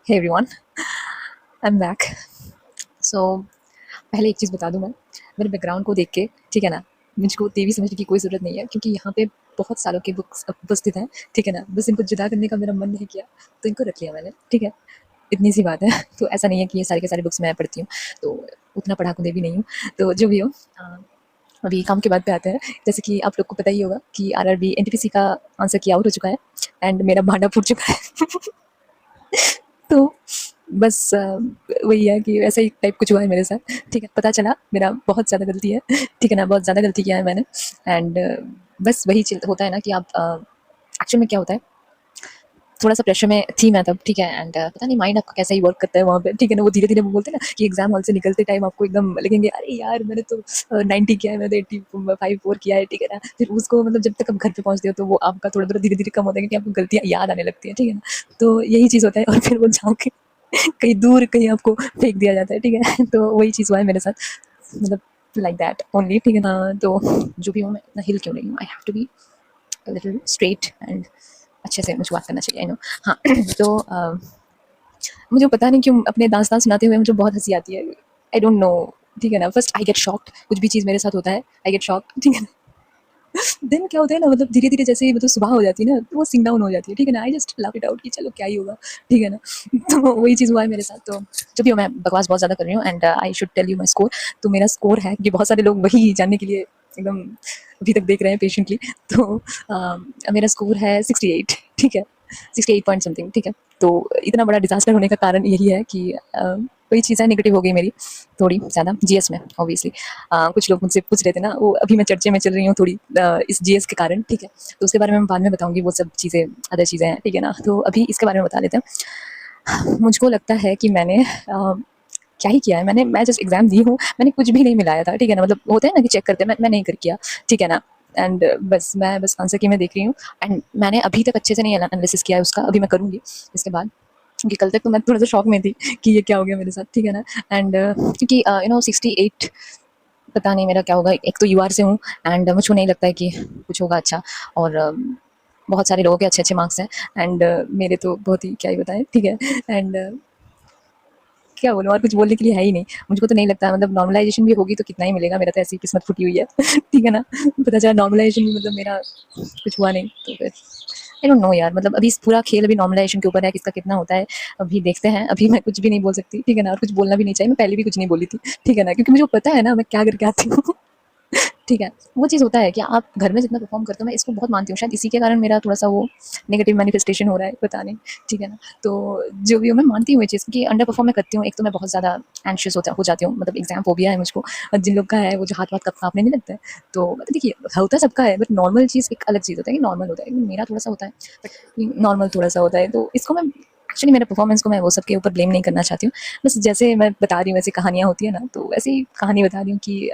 Hey everyone, I am back. So पहले एक चीज़ बता दूँ मैं, मेरे बैकग्राउंड को देख के, ठीक है ना, मुझको देवी समझने की कोई ज़रूरत नहीं है क्योंकि यहाँ पे बहुत सालों की बुक्स उपस्थित हैं, ठीक है ना। बस इनको जुदा करने का मेरा मन नहीं किया, तो इनको रख लिया मैंने, ठीक है। इतनी सी बात है। तो ऐसा नहीं है कि ये सारे के सारे बुक्स मैं पढ़ती हूँ, तो उतना पढ़ाकू देवी नहीं हूँ। तो जो भी हो, अभी काम के बाद पे आते हैं। जैसे कि आप लोग को पता ही होगा कि आरआरबी एनटीपीसी का आंसर की आउट हो चुका है एंड मेरा भांडा फूट चुका है। तो बस वही है कि वैसा ही टाइप कुछ हुआ है मेरे साथ, ठीक है। पता चला मेरा बहुत ज़्यादा गलती है, ठीक है ना, बहुत ज़्यादा गलती किया है मैंने। एंड बस वही चीज़ होता है ना कि आप एक्चुअल में क्या होता है, थोड़ा-सा प्रेशर में थी मैं तब, ठीक है। एंड पता नहीं माइंड आपका कैसा ही वर्क करता है वहाँ पे, ठीक है ना। वो धीरे-धीरे वो बोलते हैं ना कि एग्ज़ाम हॉल से निकलते टाइम आपको एकदम लगेंगे, अरे यार मैंने तो 90 किया है, मैंने तो 85 4 किया है, ठीक है ना। फिर उसको मतलब जब तक आप घर पे पहुँचते हो तो वो आपका थोड़ा-थोड़ा धीरे-धीरे कम होता है क्योंकि आपको गलतियाँ याद आने लगती हैं, ठीक है ना। तो यही चीज़ होता है और फिर वो जाके कहीं दूर कहीं आपको फेंक दिया जाता है, ठीक है। तो वही चीज़ हुआ है मेरे साथ, मतलब लाइक दैट ओनली, ठीक है ना। तो जो भी हो, मैं इतना हिल क्यों रही हूँ, I have to be a little straight and अच्छे से मुझे बात करना चाहिए, आई नो। हाँ। तो मुझे पता नहीं क्यों अपने दास्तान सुनाते हुए मुझे बहुत हँसी आती है। आई डोंट नो, ठीक है ना। फर्स्ट आई गेट शॉक्ड, कुछ भी चीज़ मेरे साथ होता है, आई गेट शॉक्ड, ठीक है ना। देन क्या होता है ना, मतलब धीरे-धीरे जैसे ही मतलब सुबह हो जाती है ना, तो वो सिंक डाउन हो जाती है, ठीक है ना। I just laugh it out कि चलो क्या ही होगा, ठीक है ना। तो वही चीज़ हुआ है मेरे साथ। तो जब भी हो, मैं बकवास बहुत ज़्यादा कर रही हूँ and I should tell you my score. तो मेरा स्कोर है कि बहुत सारे लोग वही जानने के लिए एकदम अभी तक देख रहे हैं पेशेंटली। तो मेरा स्कोर है 68, ठीक है। 68 पॉइंट समथिंग, ठीक है। तो इतना बड़ा डिज़ास्टर होने का कारण यही है कि वही चीज़ें नेगेटिव हो गई मेरी थोड़ी ज़्यादा जीएस में ऑब्वियसली। कुछ लोग मुझसे पूछ रहे थे ना, वो अभी मैं चर्चे में चल रही हूँ थोड़ी इस जीएस के कारण, ठीक है। तो उसके बारे में मैं बाद में बताऊँगी, वो सब चीज़ें अदर चीज़ें हैं, ठीक है ना। तो अभी इसके बारे में बता लेते हैं। मुझको लगता है कि मैंने क्या ही किया है, मैं जस्ट एग्ज़ाम दी हूँ, मैंने कुछ भी नहीं मिलाया था, ठीक है ना। मतलब होता है ना कि चेक करते हैं, मैं नहीं कर किया, ठीक है ना। एंड मैं बस आंसर की मैं देख रही हूँ एंड मैंने अभी तक अच्छे से नहीं एनालिसिस किया है उसका, अभी मैं करूँगी इसके बाद। क्योंकि कल तक तो मैं थोड़ा-सा शॉक में थी कि ये क्या हो गया मेरे साथ, ठीक है ना। एंड क्योंकि 68 पता नहीं मेरा क्या होगा। एक तो यूआर से हूँ एंड मुझको नहीं लगता है कि कुछ होगा अच्छा। और बहुत सारे लोगों के अच्छे-अच्छे मार्क्स हैं एंड मेरे तो बहुत ही क्या ही बताएँ, ठीक है। एंड क्या बोलूँ, और कुछ बोलने के लिए है ही नहीं। मुझको तो नहीं लगता, मतलब नॉर्मलाइज़ेशन भी होगी तो कितना ही मिलेगा, मेरा तो ऐसे ही किस्मत फूटी हुई है। ठीक है ना? पता चला नॉर्मलाइज़ेशन भी मतलब मेरा कुछ हुआ नहीं, तो फिर आई डोंट नो यार। मतलब अभी इस पूरा खेल अभी नॉर्मलाइज़ेशन के ऊपर है, किसका कितना होता है, अभी देखते हैं। अभी मैं कुछ भी नहीं बोल सकती, ठीक है ना? और कुछ बोलना भी नहीं चाहिए, मैं पहले भी कुछ नहीं बोली थी, ठीक है ना? क्योंकि मुझे पता है ना मैं क्या करके आती हूँ। ठीक है, वो चीज़ होता है कि आप घर में जितना परफ़ॉर्म करते हो, मैं इसको बहुत मानती हूँ। शायद इसी के कारण मेरा थोड़ा-सा वो नेगेटिव मैनिफेस्टेशन हो रहा है, पता नहीं, ठीक है ना? तो जो भी हो, मैं मानती हूँ ये चीज़ कि अंडर परफ़ॉर्म मैं करती हूँ। एक तो मैं बहुत ज़्यादा एंग्ज़ियस हो जाती हूँ, मतलब एग्ज़ाम फ़ोबिया है मुझको। और जिन लोग का है, वो जो हाथ-वाथ काँपने नहीं लगता है। तो मतलब देखिए, होता सबका है, बट नॉर्मल चीज़ एक अलग चीज़ होता है कि नॉर्मल होता है। मेरा थोड़ा-सा होता है, बट नॉर्मल थोड़ा-सा होता है। तो इसको मैं एक्चुअली मेरे परफ़ॉर्मेंस को मैं वो सब के ऊपर ब्लेम नहीं करना चाहती हूँ। बस जैसे मैं बता रही हूँ, वैसे कहानियाँ होती है ना, तो वैसे ही कहानी बता रही हूँ कि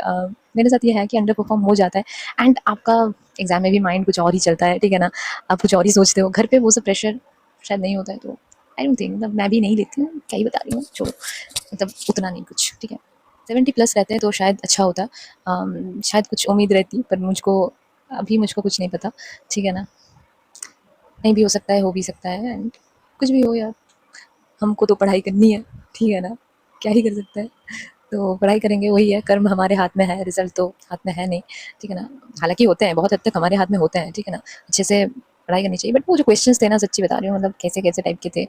मेरे साथ ये है कि अंडर परफ़ॉर्म हो जाता है एंड आपका एग्ज़ाम में भी माइंड कुछ और ही चलता है, ठीक है ना? आप कुछ और ही सोचते हो, घर पे वो सब प्रेशर शायद नहीं होता है। तो आई डोंट थिंक, मतलब मैं भी नहीं लेती हूँ, क्या ही बता रही हूँ, छोड़ो। मतलब उतना नहीं कुछ, ठीक है। 70 प्लस रहते हैं तो शायद अच्छा होता। शायद कुछ उम्मीद रहती, पर मुझको कुछ नहीं पता, ठीक है ना? नहीं भी हो सकता है, हो भी सकता है एंड कुछ भी हो यार, हमको तो पढ़ाई करनी है, ठीक है ना? क्या ही कर सकते हैं। तो पढ़ाई करेंगे, वही है, कर्म हमारे हाथ में है, रिज़ल्ट तो हाथ में है नहीं, ठीक है ना? हालाँकि होते हैं, बहुत हद तक हमारे हाथ में होते हैं, ठीक है ना? अच्छे से पढ़ाई करनी चाहिए, बट वो जो क्वेश्चंस थे ना, सच्ची बता रही हूँ, मतलब कैसे-कैसे टाइप के थे।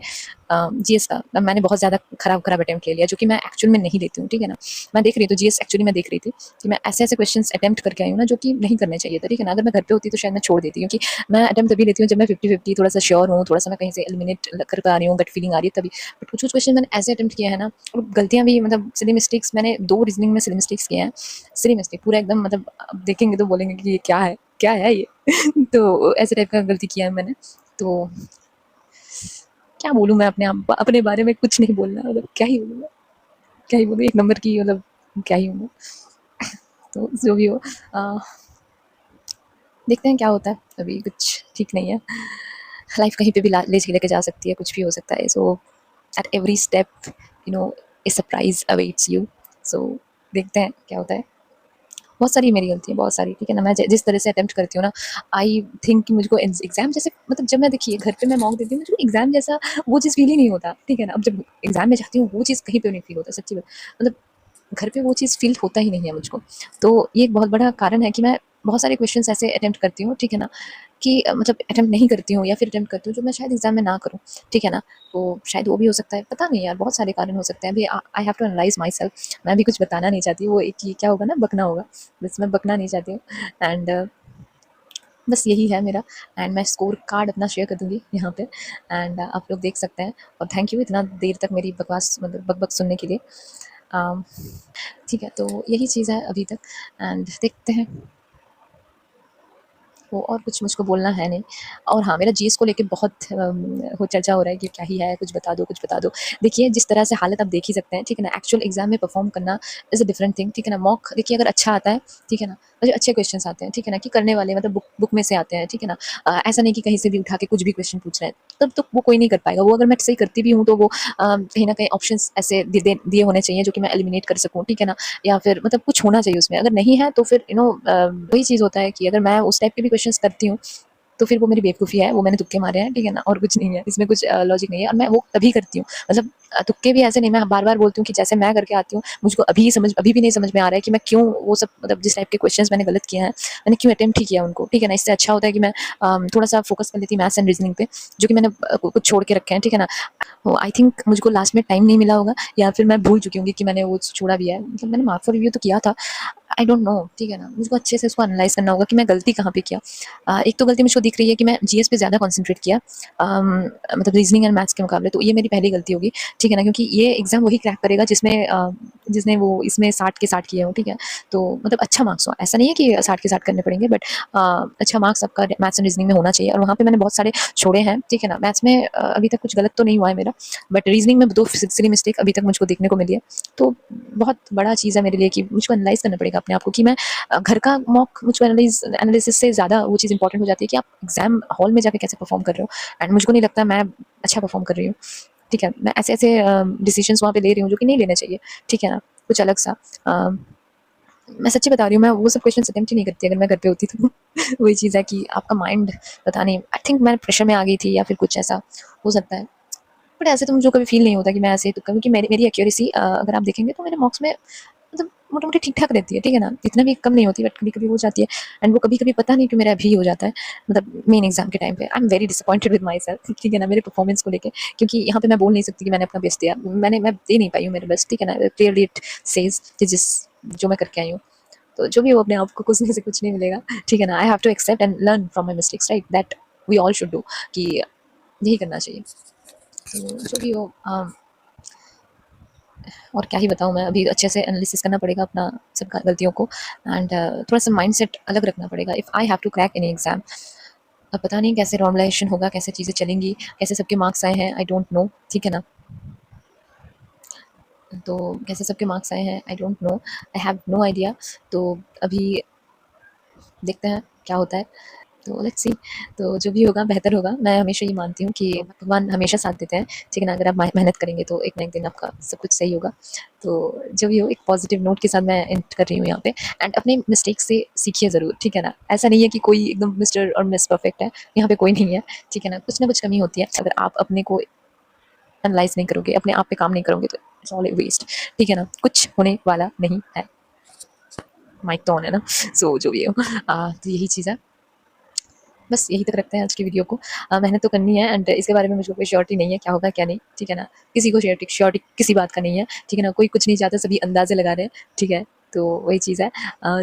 जीएस का अब मैंने बहुत ज़्यादा खराब-खराब अटेम्प्ट ले लिया, जो कि मैं एक्चुअल में नहीं लेती हूँ, ठीक है ना? मैं देख रही थी जीएस, एक्चुअली मैं देख रही थी कि मैं ऐसे-ऐसे क्वेश्चंस अटेम्प्ट करके आई हूँ ना, जो कि नहीं करने चाहिए थे, ठीक है ना? अगर मैं घर पे होती तो शायद मैं छोड़ देती, क्योंकि मैं अटेम्प्ट तभी लेती हूँ जब मैं 50-50 थोड़ा-सा श्योर हूँ, थोड़ा-सा मैं कहीं से एलिमिनेट कर पा रही हूँ, गट फीलिंग आ रही है तभी। बट कुछ-कुछ क्वेश्चन मैंने ऐसे अटेम्प्ट किए हैं ना, और गलतियाँ भी, मतलब सिली मिस्टेक्स, मैंने 2 रीज़निंग में सिली मिस्टेक्स किए हैं। सिली मिस्टेक पूरा एकदम, मतलब अब देखेंगे तो बोलेंगे कि ये क्या है? क्या है ये? तो ऐसे टाइप का गलती किया है मैंने। तो क्या बोलूँ मैं अपने बारे में, कुछ नहीं बोलना, मतलब क्या ही बोलूँ मैं? क्या ही बोलूँ, एक नंबर की, मतलब क्या ही हूँ मैं। तो जो भी हो, अ, देखते हैं क्या होता है, अभी कुछ ठीक नहीं है। लाइफ़ कहीं पे भी ला ले लेके जा सकती है, कुछ भी हो सकता है। So at every step, you know, a surprise awaits you. So देखते हैं क्या होता है। बहुत सारी मेरी गलती है, बहुत सारी, ठीक है ना। मैं जिस तरह से अटेम्प्ट करती हूँ ना, आई थिंक कि मुझको एग्ज़ाम जैसे, मतलब जब मैं देखिए घर पे मैं मॉक देती हूँ, मुझको एग्ज़ाम जैसा वो चीज़ फ़ील ही नहीं होता, ठीक है ना। अब जब एग्ज़ाम में जाती हूँ, वो चीज़ कहीं पे नहीं फ़ील होता, सच्ची बात। मतलब घर पे वो चीज़ फ़ील होता ही नहीं है मुझको। तो ये एक बहुत बड़ा कारण है कि मैं बहुत सारे क्वेश्चन्स ऐसे अटेम्प्ट करती हूँ, ठीक है ना, कि मतलब अटेम्प्ट नहीं करती हूँ या फिर अटेम्प्ट करती हूँ जो मैं शायद एग्ज़ाम में ना करूँ, ठीक है ना। तो शायद वो भी हो सकता है, पता नहीं यार, बहुत सारे कारण हो सकते हैं। अभी I have to analyse myself. मैं भी कुछ बताना नहीं चाहती, वो एक ये क्या होगा ना, बकना होगा, बस मैं बकना नहीं चाहती हूँ। एंड बस यही है मेरा। एंड मैं स्कोर कार्ड अपना शेयर कर दूँगी यहाँ पे, एंड आप लोग देख सकते हैं। और थैंक यू इतना देर तक मेरी बकवास, मतलब बक-बक सुनने के लिए। अम, ठीक है, तो यही चीज़ है अभी तक, एंड देखते हैं। वो और कुछ मुझको बोलना है नहीं। और हाँ, मेरा जीएस को लेके बहुत वो चर्चा हो रहा है कि क्या ही है, कुछ बता दो, कुछ बता दो। देखिए, जिस तरह से हालत आप देख ही सकते हैं, ठीक है ना? एक्चुअल एग्ज़ाम में परफ़ॉर्म करना इज़ अ डिफरेंट थिंग, ठीक है ना? मॉक देखिए अगर अच्छा आता है, ठीक है ना? मुझे अच्छे क्वेश्चन्स आते हैं, ठीक है ना? कि करने वाले मतलब बुक बुक में से आते हैं, ठीक है ना? ऐसा नहीं कि कहीं से भी उठा के कुछ भी क्वेश्चन पूछ रहे हैं, तब तो वो कोई नहीं कर पाएगा। वो अगर मैं सही करती भी हूँ, तो वो कहीं न कहीं ऑप्शंस ऐसे दिए होने चाहिए जो कि मैं एलिमिनेट कर सकूँ, ठीक है ना? या फिर मतलब कुछ होना चाहिए उसमें। अगर नहीं है तो फिर वही चीज़ होता है कि अगर मैं उस टाइप के भी क्वेश्चन्स करती हूँ, तो फिर वो मेरी बेवकूफ़ी है, वो मैंने तुक्के मारे हैं, ठीक है ना? और कुछ नहीं है, इसमें कुछ लॉजिक नहीं है, और मैं वो तभी करती हूँ। मतलब तुक्के भी ऐसे नहीं, मैं बार-बार बोलती हूँ कि जैसे मैं करके आती हूँ, मुझको अभी भी नहीं समझ में आ रहा है कि मैं क्यों वो सब, मतलब जिस टाइप के क्वेश्चन्स मैंने गलत किए हैं, मैंने क्यों अटेम्प्ट ही किया उनको, ठीक है ना? इससे अच्छा होता है कि मैं थोड़ा-सा फ़ोकस कर लेती मैथ्स एंड रीज़निंग पे, जो कि मैंने कुछ छोड़ के रखे हैं, ठीक है ना? वो आई थिंक मुझको लास्ट में टाइम नहीं मिला होगा, या फिर मैं भूल चुकी होंगी कि मैंने वो छोड़ा भी है। मतलब मैंने मार्क फॉर रिव्यू तो किया था, आई डोंट नो, ठीक है ना? मुझको अच्छे से उसको एनालाइज़ करना होगा कि मैं गलती कहाँ पे किया। एक तो गलती मुझको दिख रही है कि मैं जीएस पे ज़्यादा कॉन्संट्रेट किया, मतलब रीज़निंग एंड मैथ्स के मुकाबले, तो ये मेरी पहली गलती होगी, ठीक है ना? क्योंकि ये एग्ज़ाम वही क्रैक करेगा जिसने वो इसमें 60 के 60 किए हों, ठीक है? तो मतलब अच्छा मार्क्स हो, ऐसा नहीं है कि 60 के 60 करने पड़ेंगे, बट अच्छा मार्क्स आपका मैथ्स एंड रीज़निंग में होना चाहिए, और वहाँ पे मैंने बहुत सारे छोड़े हैं, ठीक है ना? मैथ्स में अभी तक कुछ गलत तो नहीं हुआ है मेरा, बट रीज़निंग में 2 सिली मिस्टेक अभी तक मुझको देखने को मिली है। तो बहुत बड़ा चीज़ है मेरे लिए कि मुझको एनालाइज़ करना पड़ेगा अपने आप को कि मैं घर का मॉक मुझको एनालिसिस से ज़्यादा वो चीज़ इंपॉर्टेंट हो जाती है कि आप एग्ज़ाम हॉल में जाके कैसे परफ़ॉर्म कर रहे हो। एंड मुझको नहीं लगता मैं अच्छा परफ़ॉर्म कर रही हूँ, ठीक है? मैं ऐसे-ऐसे डिसीज़न्स वहाँ पे ले रही हूँ जो कि नहीं लेने चाहिए, ठीक है ना? कुछ अलग-सा अ, मैं सच्ची बता रही हूँ, मैं वो सब क्वेश्चन्स अटेम्प्ट ही नहीं करती अगर मैं घर पे होती तो। वही चीज़ है कि आपका माइंड, पता नहीं, आई थिंक मैं प्रेशर में आ गई थी या फिर कुछ ऐसा हो सकता है। बट ऐसे तो मुझको कभी फ़ील नहीं होता कि मैं ऐसे तुक्का, क्योंकि मेरी मेरी एक्यूरेसी अगर आप देखेंगे तो मेरे मार्क्स में मतलब मोटा-मोटी ठीक-ठाक रहती है, ठीक है ना? इतना भी कम नहीं होती, बट कभी-कभी हो जाती है। एंड वो कभी-कभी पता नहीं क्यों मेरा अभी हो जाता है, मतलब मेन एग्ज़ाम के टाइम पे। I am very disappointed with my self, ठीक है ना? मेरे परफ़ॉर्मेंस को लेके, क्योंकि यहाँ पे मैं बोल नहीं सकती कि मैंने अपना बेस्ट दिया। मैं दे नहीं पाई हूँ मेरा बेस्ट, ठीक है ना? क्लियरली इट सेज़ कि जो मैं करके आई हूँ। तो जो भी हो, अपने आप को कोसने से कुछ नहीं मिलेगा, ठीक है ना? I have to accept and learn from my mistakes, right? That we all should do, कि यही करना चाहिए। तो जो भी हो, और क्या ही बताऊँ मैं, अभी अच्छे से एनालिसिस करना पड़ेगा अपना सब गलतियों को, एंड थोड़ा-सा माइंडसेट अलग रखना पड़ेगा if I have to crack any exam. अब पता नहीं कैसे नॉर्मलाइज़ेशन होगा, कैसे चीज़ें चलेंगी, कैसे सबके मार्क्स आए हैं, आई डोंट नो, ठीक है ना? तो कैसे सबके मार्क्स आए हैं, I don't know, I have no idea. तो अभी देखते हैं क्या होता है। तो लेट्स सी। तो जो भी होगा बेहतर होगा। मैं हमेशा ये मानती हूँ कि भगवान हमेशा साथ देते हैं, ठीक है ना? अगर आप मेहनत करेंगे तो एक ना एक दिन आपका सब कुछ सही होगा। तो जो भी हो, एक पॉजिटिव नोट के साथ मैं एंड कर रही हूँ यहाँ पे। एंड अपने मिस्टेक से सीखिए ज़रूर, ठीक है ना? ऐसा नहीं है कि कोई एकदम मिस्टर और मिस परफेक्ट है, यहाँ पे कोई नहीं है, ठीक है ना? कुछ ना कुछ कमी होती है। अगर आप अपने को एनालाइज़ नहीं करोगे, अपने आप पे काम नहीं करोगे, तो इट्स ऑल ए वेस्ट, ठीक है ना? कुछ होने वाला नहीं है। माइक तो ऑन है ना? सो जो भी हो, तो यही चीज़ है। बस यहीं तक रखते हैं आज की वीडियो को। मेहनत तो करनी है, एंड इसके बारे में मुझको कोई श्योरिटी नहीं है क्या होगा क्या नहीं, ठीक है ना? किसी को श्योरिटी श्योरिटी किसी बात का नहीं है, ठीक है ना? कोई कुछ नहीं चाहता, सभी अंदाज़े लगा रहे हैं, ठीक है? तो वही चीज़ है।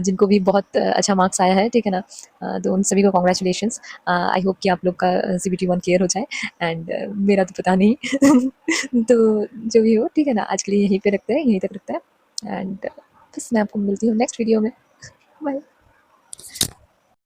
जिनको भी बहुत अच्छा मार्क्स आया है, ठीक है ना? तो उन सभी को कांग्रेचुलेशंस। आई होप कि आप लोग का सीबीटी 1 क्लियर हो जाए, एंड मेरा तो पता नहीं। तो जो भी हो, ठीक है ना? आज के लिए यहीं पे रखते हैं, यहीं तक रखते हैं, एंड बस मैं आपको मिलती हूँ नेक्स्ट वीडियो में। बाय।